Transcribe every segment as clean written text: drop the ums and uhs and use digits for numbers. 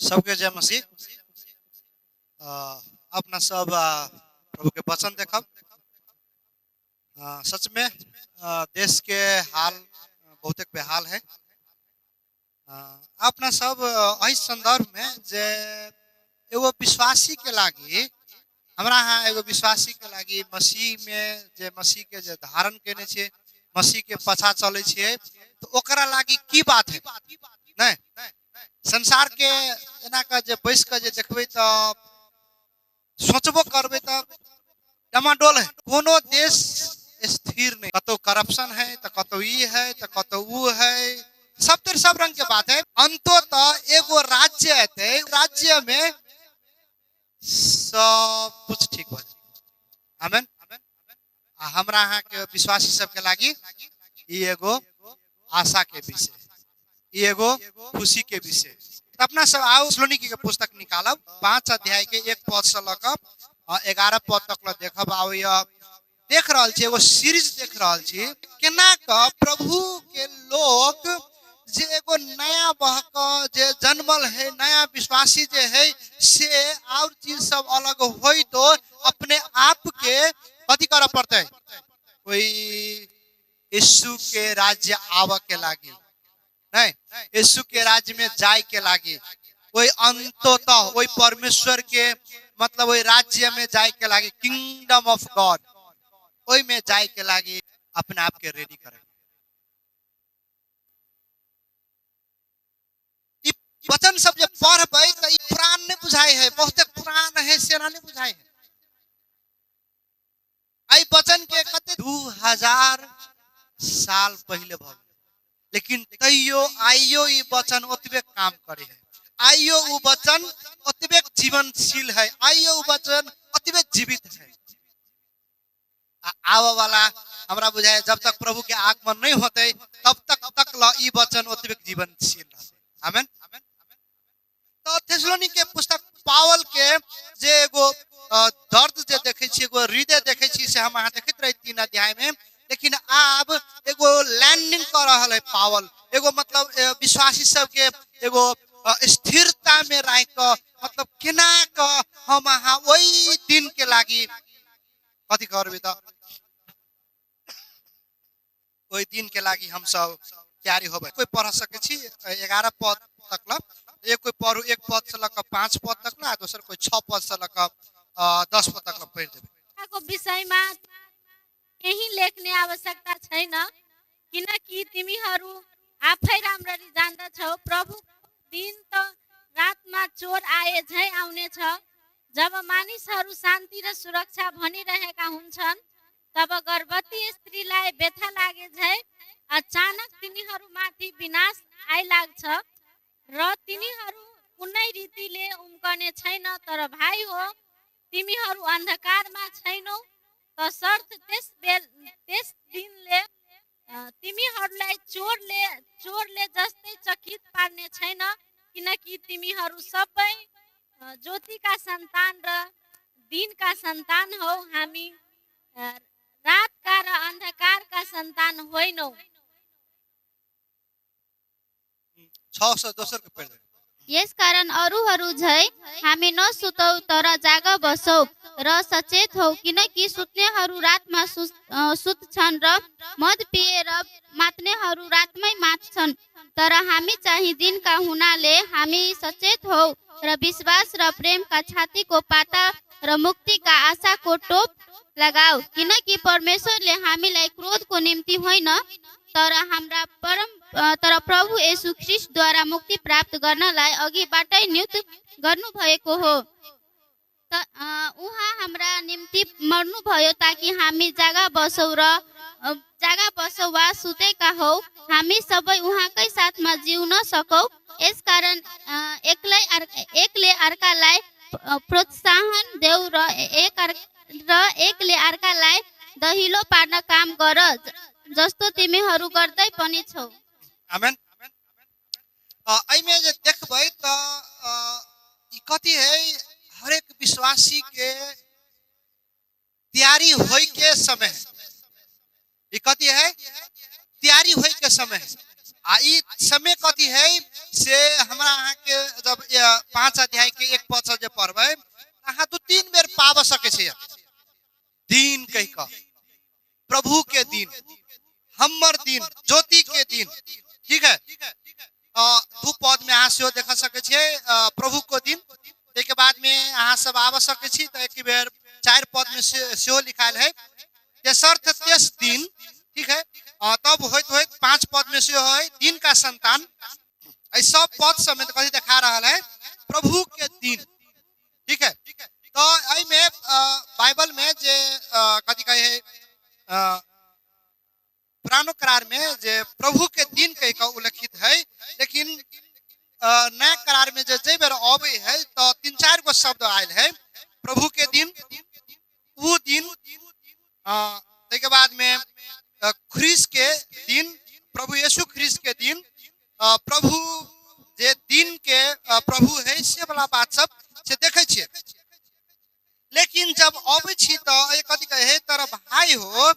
सबके जय मसीह। अपना सब प्रभु के वचन देखब। सच में देश के हाल बहुत बेहाल है। अपना सब एहि संदर्भ में जे एगो विश्वासी के लागी हमरा यहाँ एगो विश्वासी के लागी मसीह में जे मसीह के जे धारण केने छे, मसीह के पछा चले छे, तो ओकरा लागी की बात है नहीं। संसार के एना का जे बैस के जे देखबे तो सोचबो करबे तो डमाडोल है। कोनो देश स्थिर नहीं, कतो करप्शन है तो कतो ई है तो कतो वो है, सब तेरे सब रंग के बात है। अंततः एगो राज्य है, राज्य में सब कुछ ठीक हो जाए। आमेन। हमरा यहाँ के विश्वासी सब के लागी ई एगो आशा के विषय, ई एगो खुशी के विषय। अपना सब आओ थेसलोनिकी के पुस्तक निकालब 5 अध्याय के 1 पद से लेकर 11 पद तक देखब। आओ यह देख रहल छी, एगो सीरीज देख रहल छी केना का प्रभु के लोग जे एगो नया बहक जे जन्मल है, नया विश्वासी जे है से और चीज सब अलग होई तो अपने आप के कथी करे पड़ते, कोई यीशु के राज्य आवे के लागी नहीं, यीशु के राज्य में जाए के लागी, कोई अंततः वही परमेश्वर के मतलब वही राज्य में जाए के लागी, किंगडम ऑफ गॉड वही में जाए के लागी अपने आप के रेडी करें। वचन सब जब पढ़बे तो पुरान नहीं बुझाए है, बहुत पुरान है से नहीं बुझाए है। आई वचन के कते 2000 साल पहले भ, लेकिन तैयो आइयो ये वचन ओतबे काम करे है, आइयो वो वचन ओतबे जीवनशील है, आइयो वो वचन ओतबे जीवित है। आवे वाला हमरा बुझाए जब तक प्रभु के आगमन नहीं होते तब तक ल ई वचन ओतबे जीवनशील रहते। आमेन। तो थेसलोनिकी के पुस्तक पावल के जे एगो दर्द जे देखे छी, एगो हृदय देखे छी से हम अहाँ देखत रही 3 अध्याय में, लेकिन अब एगो लैंडिंग कर रहा है पावल, एगो मतलब विश्वासी सब के एगो स्थिरता में रह के मतलब केना का हम अहाँ वही दिन के लागी कथी करबे तो वही दिन के लागी हम सब तैयारी होबे। कोई पढ़ सके छी 11 पद तक ला, एक कोई पढ़ू 1 पद से लेकर 5 पद तक ना, दूसर कोई 6 पद से लेकर 10 पद तक पढ़ देबे। को विषय में यही लेखने आवश्यकता छैन, किनकि तिमीहरू आफै राम्ररी जान्दछौ प्रभु दिन त रातमा चोर आए झै आउने छ। जब मानिसहरू शान्ति र सुरक्षा भनिरहेका हुन्छन् तब गर्भवती स्त्रीलाई व्यथा लागे झै अचानक तिनीहरूमाथि विनाश आइलाग्छ र तिनीहरू कुनै रीतिले उम्कने छैन। तर भाइ हो, तिमीहरू अन्धकारमा छैनौ तसर्थ त्यस दिनले तिमीहरूलाई चोरले जस्तै चकित पार्ने छैन, किनकि तिमीहरू सबै ज्योतिका सन्तान र दिनका सन्तान हौ। हामी रातका र अन्धकारका सन्तान होइनौ। 6 से दोसर के पढ़ दे। यस कारण अरूहरू झै हामी नसुतौ तर जाग बसौ र सचेत हौ, किनकि सुत्नेहरू रातमा सुत्छन् र मद पिएर मात्नेहरू रातमै मात्छन्। तर हामी चाहिँ दिनका हुनाले हामी सचेत हौ र विश्वास र प्रेमका छातीको पाता र मुक्तिका आशाको टोप लगाऊ, किनकि परमेश्वरले हामीलाई क्रोधको निम्ति होइन तर प्रभु येशू ख्रीष्टद्वारा मुक्ति प्राप्त गर्नलाई अघिबाटै नियुक्त गर्नुभएको हो। उहाँ हाम्रा निम्ति मर्नुभयो ताकि हामी जागा बसौ वा सुतेका हौ, हामी सबै उहाँकै साथमा जिउन सकौ। यसकारण एकले अर्कालाई प्रोत्साहन देऊ र एकले अर्कालाई दहिलो पार्न काम गर, जस्तो तिमीहरू गर्दै पनि छौ। आमेन। आई में जे देखबै तो कथी है, हर एक विश्वासी के तैयारी होय के समय, कथी है तैयारी होय के समय। आ ई समय कथी है से हमरा अहाँ के जब 5 अध्याय के 1 पद से जे पढ़बै अहाँ 2-3 बेर पाब सकै छै दिन कहि क प्रभु के दिन, हमर दिन, ज्योति के दिन, ठीक है। 2 पद में अहाँ सेहो देख सकै छियै प्रभु को दिन। के बाद में अहाँ सब आब सकै छी त एक बेर 4 पद में सेहो लिखायल है तेसर्थ तेस दिन, ठीक है। तब होइत होइत 5 पद में सेहो है दिन का संतान। ऐ सब पद सब में कथी दिखा रहा है प्रभु के दिन, ठीक है। तो एहि में बाइबल में जे कथी कहे है पुरानो करार में जे प्रभु के दिन कह के उल्लेखित है, लेकिन नया करार में जे बेर अबै है तो 3-4 गो शब्द आयल है प्रभु के दिन, वो दिन, के बाद में ख्रीस के दिन, प्रभु यीशु ख्रीस के दिन, प्रभु जे दिन के प्रभु है से वाला बात सब से देखे छिए। लेकिन जब अबै छी तो कथी कहे तर भाई हो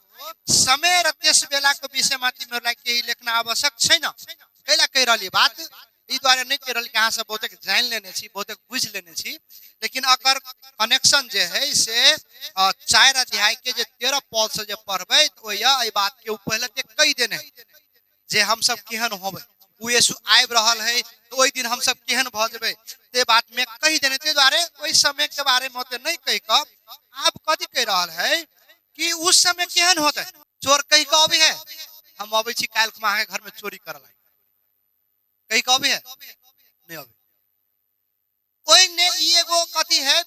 समय र तेस बेला के विषय माथि में के लेखना आवश्यक छै न, कैला कह रहली बात ई द्वारा नहीं कह रहल कि अहाँ सब बहुते जान लेने छी, बहुते बुझ लेने छी, लेकिन अकर कनेक्शन जे है से 4 अध्याय के जे 13 पद से जे पढ़बै तो यह बात के पहले के कह देने जे हम सब केहन होबै, वो यीशु आबि रहल है तो ओहि दिन हम सब केहन भ जेबै ते बात में कह देने। ते द्वारे ओहि समय के बारे में होते नहीं कह क आप कथी कह रहल है कि उस समय केहन होते चोर कह के अभी है हम अबै छी काल्हि खुमा के घर में चोरी करल कह के अभी है नहीं अभी। ओहि ने ई एगो कथी है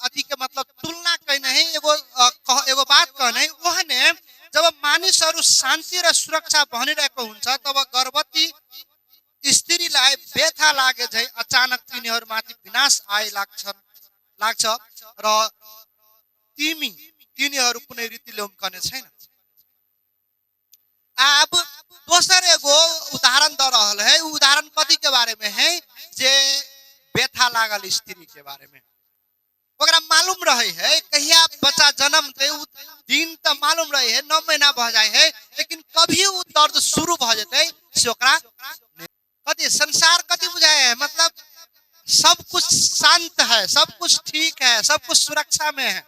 अथी के मतलब तुलना कहने है एगो बात कहने है ओहने जब मानिसहरु शान्ति र सुरक्षा भनिरहेको हुन्छ तब गर्भवती स्त्रीलाई व्यथा लागे झै अचानक तिनीहरुमाथि विनाश आइ लाग्छ र तिनीहरु कुनै रीतिले उम्कने छैन। अब दोसर एगो उदाहरण द रहल है, उदाहरण कथी के बारे में है जे व्यथा लागल स्त्री के बारे में। ओकरा मालूम रहे है कहिया बच्चा जन्म दे दिन तो मालूम रहे है 9 महीना भ जाए है, लेकिन कभी वो दर्द शुरू भ जेते से ओकरा कथी संसार कथी बुझाए है मतलब सब कुछ शांत है, सब कुछ ठीक है, सब कुछ सुरक्षा में है,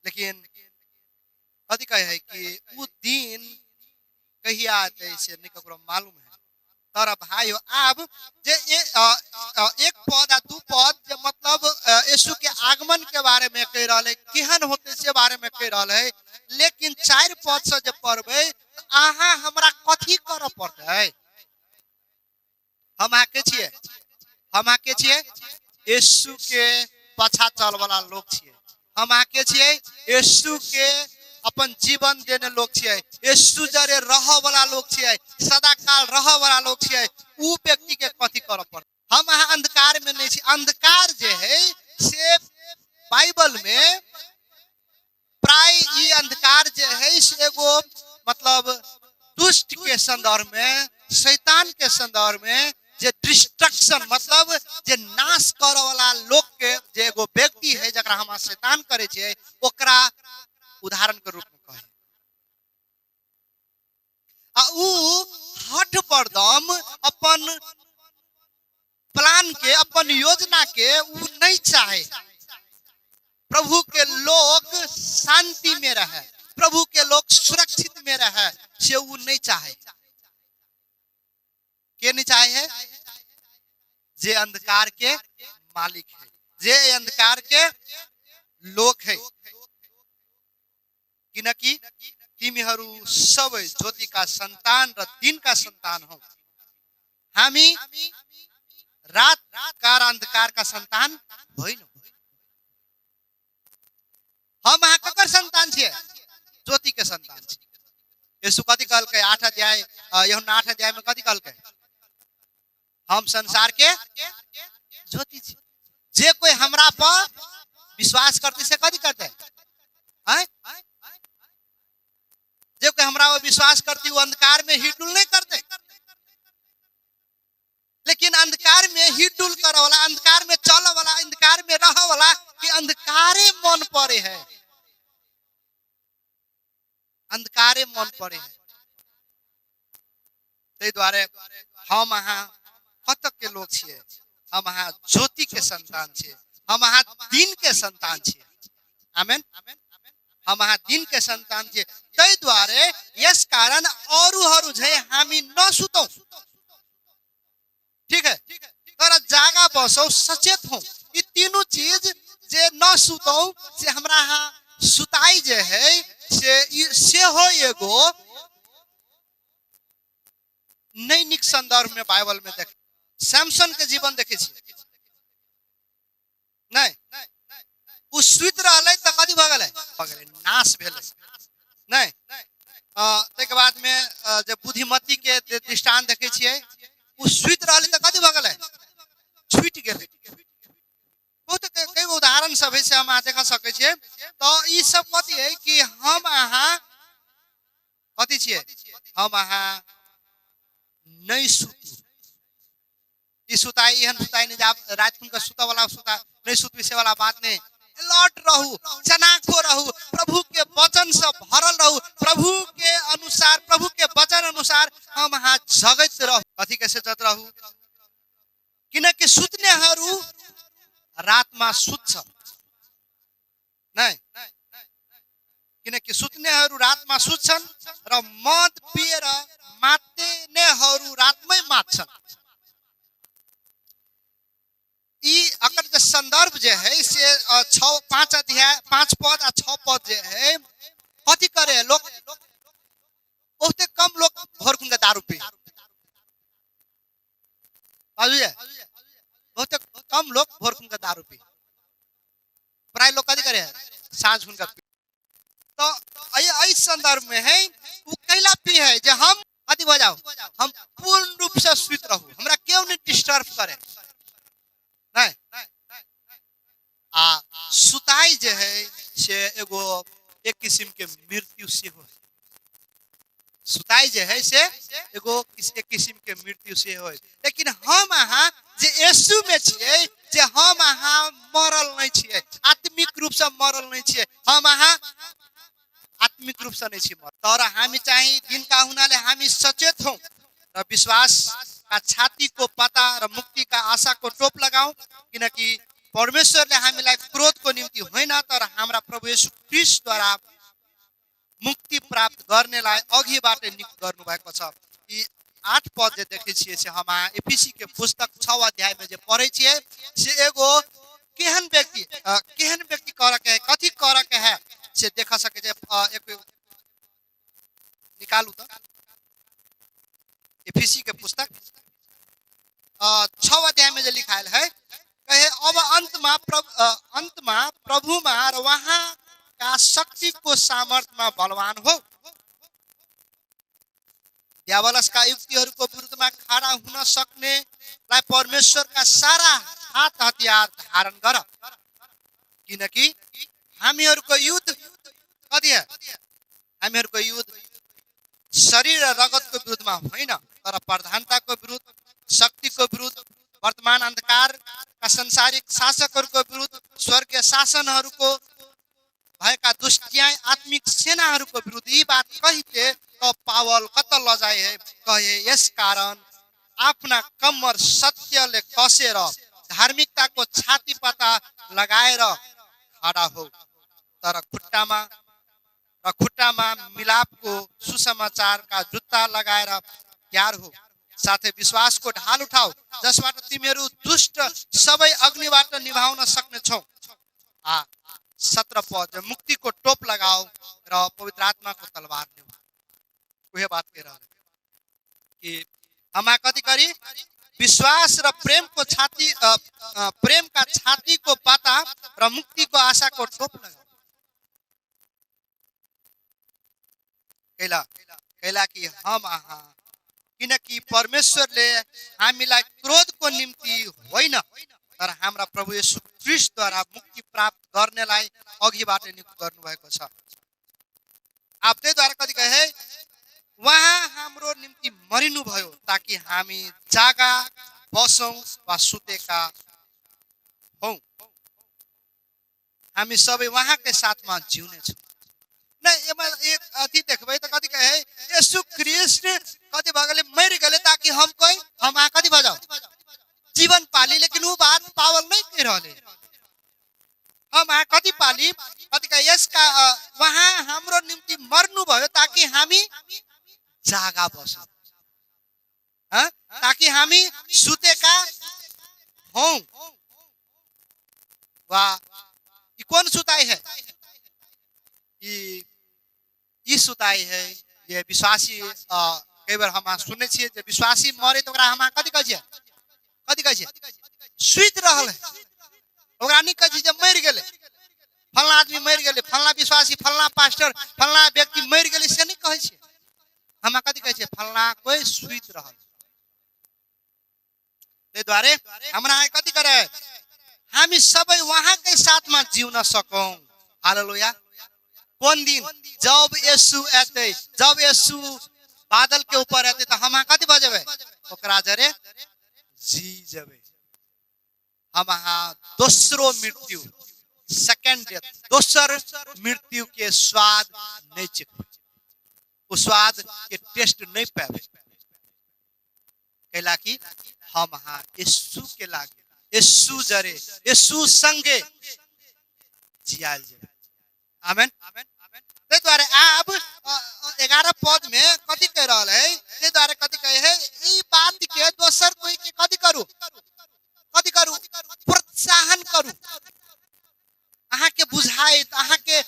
लेकिन कथी कहे है कि वो दिन कहिया आते से नहीं ककरो मालूम है। तर भाई अब जे 1 पद आ 2 पद जे मतलब यीशु के आगमन के बारे में कह रहा है, केहन होते से बारे में कह रहा है, लेकिन 4 पद से जे पढ़बै अहाँ हमरा कथी करऽ पड़तै। हम आके छिए यीशु के पाछा चल वाला लोग छिए, हम आके छिए यीशु के अपन जीवन देने लोग छिए, यीशु जरे रह वाला लोग छिए, सदा काल रह वाला लोग छिए। उ व्यक्ति के कथी करऽ पड़त। हम अहाँ अंधकार में नहीं छी। अंधकार जे है से बाइबल में प्राय ई अंधकार जे है से एगो मतलब दुष्ट के संदर्भ में, शैतान के संदर्भ में जे डिस्ट्रक्शन मतलब जे नाश करे वाला लोग के जे एगो व्यक्ति है जकरा हम शैतान करे छिए ओकरा उदाहरण के रूप में कहे आ उ हठ परदम अपन प्लान के अपन योजना के उ नहीं चाहे प्रभु के लोग शांति में रहे, प्रभु के लोग सुरक्षित में रहे, से उ नहीं चाहे। के नहीं चाहे है जे अंधकार के मालिक है, जे अंधकार के लोग है, किनकि तिमीहरू सबै ज्योति का संतान र दिन का संतान हो। हामी रात का अंधकार का संतान होइन। हम अहाँ ककर संतान छिए? ज्योति के संतान छिए। यीशु कथी कहलकै 8 अध्याय यूहन्ना 8 अध्याय में कथी कहलकै? हम संसार के ज्योति छी। जे कोई हमरा पर विश्वास करते से कथी करते हैं? जे कोई हमरा पर विश्वास करती वो अंधकार में ही डुल नहीं करते, लेकिन अंधकार में ही डुल करे वाला, अंधकार में चले वाला, अंधकार में रह वाला कि अंधकारे मन पड़े है, अंधकारे मन पड़े है। ते द्वारे हम अहाँ कतक के लोग छिए हम अहाँ ज्योति के संतान छे, हम अहाँ दिन के संतान छे। आमेन। हम अहाँ दिन के संतान छे, तै द्वारे यस कारण अरूहरू झै हामी नसुतौं। ठीक है, तर जागा बसौ, सचेत हौ। ये तीनों चीज जे नसुतौं से हमरा यहाँ सुताई जे है से हो एगो नैनिक संदर्भ में बाइबल में देख सैमसन के जीवन देखे छी नहीं उ सुत रहले त कथि भ गेलै नाश भेलै नहीं। तै के बाद में जब बुद्धिमती के दृष्टांत देखे छियै उ सुत रहले त कथि भ गेलै छूट गेलै। बहुत कई उदाहरण सब है से हम अहाँ देख सकै छियै। तो ई सब कथि है कि हम अहाँ कथि छियै, हम अहाँ नहीं सुतू। ई सुताई एहन सुताई नहीं जाब रात का सुता वाला सुता नहीं सुतवी से वाला बात नहीं। अलर्ट रहू, चनाखो रहू, प्रभु के वचन से भरल रहू, प्रभु के अनुसार, प्रभु के वचन अनुसार हम अहाँ जगत रहू। कथि कैसे जगत रहू, किनकि सुत्नेहरू रातमा सुत्छ नहीं, किनकि सुत्नेहरू रातमा सुत्छन् र मद पिएर मात्नेहरू रातमै मात्छन्। ई अकर जो संदर्भ जे है से 5 अध्याय 5 पद आ 6 पद जे है कथि करे लोग बहुते कम लोग भोर खुन के दारू पी बाजू बहुते कम लोग भोर खुन के दारू पी, प्राय लोग कथि करे साँझ खुन का। तो आई संदर्भ में है वो कैला पी है जे हम कथि हो जाओ, हम पूर्ण रूप से सुत रहू, हमरा क्यों नहीं डिस्टर्ब करे नहीं। आ सुताई जे है से एगो एक किस्म के मृत्यु से हो, सुताई जे है से एगो एक किस्म के मृत्यु से हो। लेकिन हम अहाँ जे यीशु में छियै, जे हम अहाँ मरल नहीं छियै, आत्मिक रूप से मरल नहीं छियै, हम अहाँ आत्मिक रूप से नहीं छी मरल। तर हामी चाहिँ दिन का हुनाले हामी सचेत हौं र विश्वास का छाती को पता र मुक्ति का आशा को टोप लगाऊ। किनकि परमेश्वरले हामीलाई क्रोध को निम्ति होइन तर हाम्रा प्रभु येशू ख्रीष्ट द्वारा मुक्ति प्राप्त गर्नेलाई अघिबाट नियुक्त गर्नु भएको छ। यी 8 पद जे देखे छियै से हम एफिसी के पुस्तक 6 अध्याय में जे पढ़े छियै से एगो केहन व्यक्ति कर के है, कथि कर के है से देखा सके जे एक निकालू तो एफिसी के पुस्तक 6 अध्याय में जो लिखायल है कहे अब अंत में प्रभु में और वहां का शक्ति को सामर्थ में बलवान हो, दियावलस का युक्तिहरू को विरुद्ध में खड़ा हुन सक्ने लाई परमेश्वर का सारा हाथ हतियार धारण गर। किनकि हामीहरूको युद्ध कति है, हामीहरूको युद्ध शरीर र रगत को विरुद्ध में होइन तर प्रधानता को विरुद्ध, शक्ति को विरुद्ध, वर्तमान अंधकार का संसारिक शासकहरूको विरुद्ध, स्वर्गीय शासनहरूको भएका दुष्टियाँ आत्मिक सेनाहरूको विरुद्ध। यी बात कहिते तो पावल कत लजाए है कहे यस कारण आफ्ना कम्मर सत्यले कसेर धार्मिकता को छाती पता लगाएर खड़ा हो, तर खुट्टामा मिलाप को सुसमाचार का जुत्ता लगाएर तयार हो। साथै विश्वास को ढाल उठाओ जसबाट तिमीहरू दुष्ट सबै अग्निबाट निभाउन सक्ने छौ। 17 पद मुक्ति को टोप लगाओ र पवित्र आत्मा को तलवार लियो। वह बात कह रहा है कि हम कथि करी विश्वास र प्रेम को छाती प्रेम का छाती को पाता र मुक्ति को आशा को टोप लगाओ। कैला कि हम आहा किनकि परमेश्वरले हामीलाई क्रोध को निम्ति होइन तर हाम्रा प्रभु येशू ख्रीष्ट द्वारा मुक्ति प्राप्त गर्नेलाई अघिबाट नियुक्त गर्नु भएको छ। आप त्यही द्वारा कथि कहे वहाँ हाम्रो निम्ति मरिनु भयो ताकि हामी जागा बसौं वा सुतेका हौं। हामी सबै वहाँ के साथमा जिउने छौं। नहीं एक अति देखबै त कथि कहे येशू ख्रीष्ट कथि भगले मरि गले ताकि हम कथि भजाऊ जीवन पाली। लेकिन पावल नहीं कह रहे हम आ कति पाली कति का यसका वहाँ हाम्रो निम्ति मर्नु भयो ताकि हामी जागा बसौं ताकि हामी सुतेका हौं वाह ये कौन सुताई है ये सुताई है ये विश्वासी कई बार हम सुने छिए जे विश्वासी मरे तो हम कथी कह सुत रहल है ओकरा नहीं कह जे मर गेले फलना आदमी मर गेले फलना विश्वासी फलना पास्टर फलना व्यक्ति मर गेले से नहीं कहे छिए हम कथी कहे छिए फलना कोई सुत रहल ते द्वारे हमरा कथी करे हामी सबै वहाँ के साथ में जीवन सकौं हालेलुया कौन दिन जब यीशु आते जब यीशु बादल के ऊपर आते तो हम कथी बजेबे ओकरा जरे जी जबे हम दोसरो मृत्यु सेकंड डेथ दोसर मृत्यु के स्वाद नहीं चखबे उस स्वाद के टेस्ट नहीं पाबे कैला कि हम यीशु के लागे यीशु जरे यीशु संगे जियाल जाए आमेन ते द्वारे अब 11 पद में कथी कह रहा है ते द्वारे कथी कहे है ई बात के दोसर कोई के कथी करू प्रोत्साहन करू अहाँ के बुझाए अहाँ के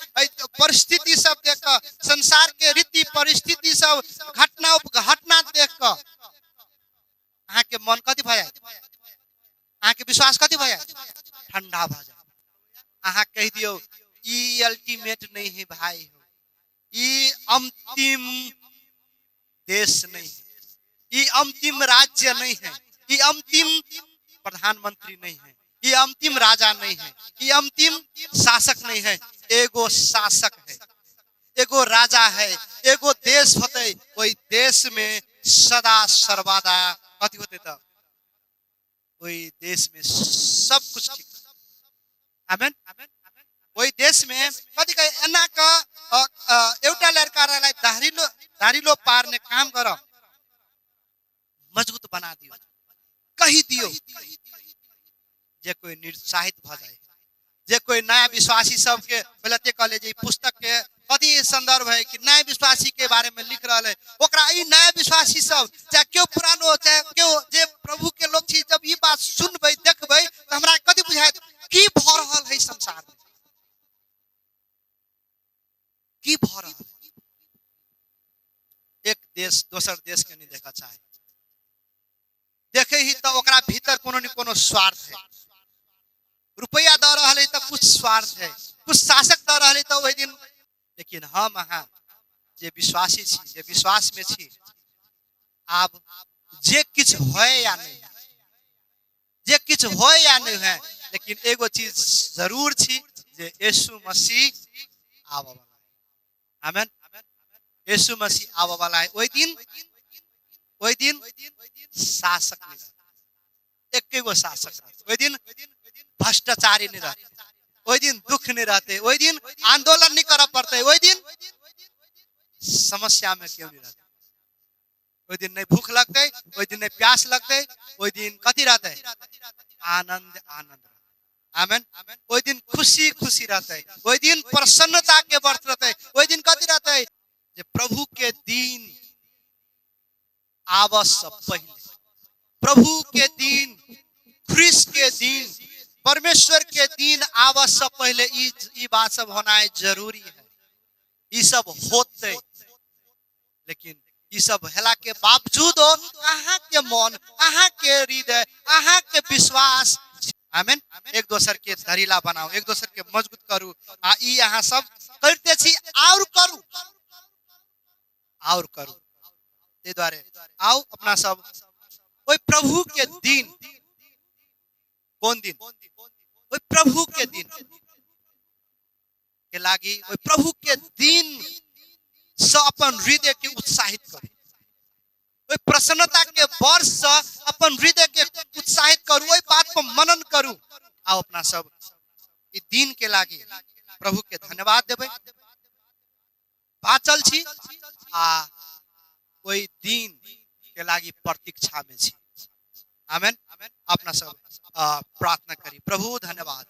परिस्थिति सब देख संसार के रीति परिस्थिति सब घटना देख के अहाँ के मन कथी भ जाए अहाँ के विश्वास कथी भ जाए ठंडा भ जाए अहाँ कह दियो ई अल्टीमेट नहीं है भाई ये अंतिम देश नहीं है ये अंतिम राज्य नहीं है ये अंतिम प्रधानमंत्री नहीं है ये अंतिम राजा नहीं है ये अंतिम शासक नहीं है एगो शासक है एगो राजा है एगो देश होते वही देश में सदा सर्वदा कथी होते तो वही देश में सब कुछ ठीक आमेन वही देश में कथी कहे एना का एउटा लड़कालाई धारिलो पार्ने काम गर मजबूत बना दियो कही दियो जे कोई निरुत्साहित भ जाए जे कोई नया विश्वासी सब के पहले कहले जे पुस्तक के कथी संदर्भ है कि नया विश्वासी के बारे में लिख रहा है ओकरा ई नया विश्वासी सब चाहे क्यों पुरानो चाहे क्यों जे प्रभु के लोग छी जब ई बात सुनबे देखबे तो हमरा कथी बुझाइत की भ रहल है संसार में की भ रहल एक देश दोसर देश के नहीं देखा चाहे देखे ही तो ओकरा भीतर कोनो न कोनो स्वार्थ है रुपया द रहा है तो कुछ स्वार्थ है कुछ शासक द रहा है तो वही दिन लेकिन हम अहाँ जे विश्वासी छी जे विश्वास में छी आप जे किछ होय या नहीं जे किछ होय या नहीं है लेकिन एगो चीज जरूर छी जे यीशु मसीह आवा वाला आमेन यीशु मसीह आवा वाला है वही दिन शासक नहीं रहते एक गो शासक रहते वही दिन भ्रष्टाचारी नहीं रहते वही दिन दुख नहीं रहते वही दिन आंदोलन नहीं करा पड़ते वही दिन समस्या में क्यों नहीं रहते वही दिन नहीं भूख लगते वही दिन नहीं प्यास लगते वही दिन कथी रहते आनंद आमेन वही दिन खुशी खुशी रहते वही दिन प्रसन्नता के वर्ष रहते वही दिन कथी रहते जे प्रभु के दिन आवश्य पहले प्रभु के दिन ख्रिस्त के दिन परमेश्वर के दिन आवश्य पहले ई बात सब होना जरूरी है ये सब होते लेकिन ये सब हेला के बावजूद अहाँ के मन अहाँ के हृदय अहाँ के विश्वास आमेन एक दोसर के धरीला बनाओ एक दोसर के मजबूत करू आ ई अहाँ सब करते छी और करू ते द्वारे आओ अपना सब ओई प्रभु के दिन कौन दिन ओई प्रभु के दिन के लागी ओई प्रभु के दिन से अपन हृदय के उत्साहित करू ओई प्रसन्नता के वर्ष से अपन हृदय के उत्साहित करू ओई बात पर मनन करू आओ अपना सब ई दिन के लागी प्रभु के धन्यवाद देबै बाचल छी आ ओई दिन के लागी प्रतीक्षा में छी आमेन। अपना सब प्रार्थना करी। प्रभु धन्यवाद।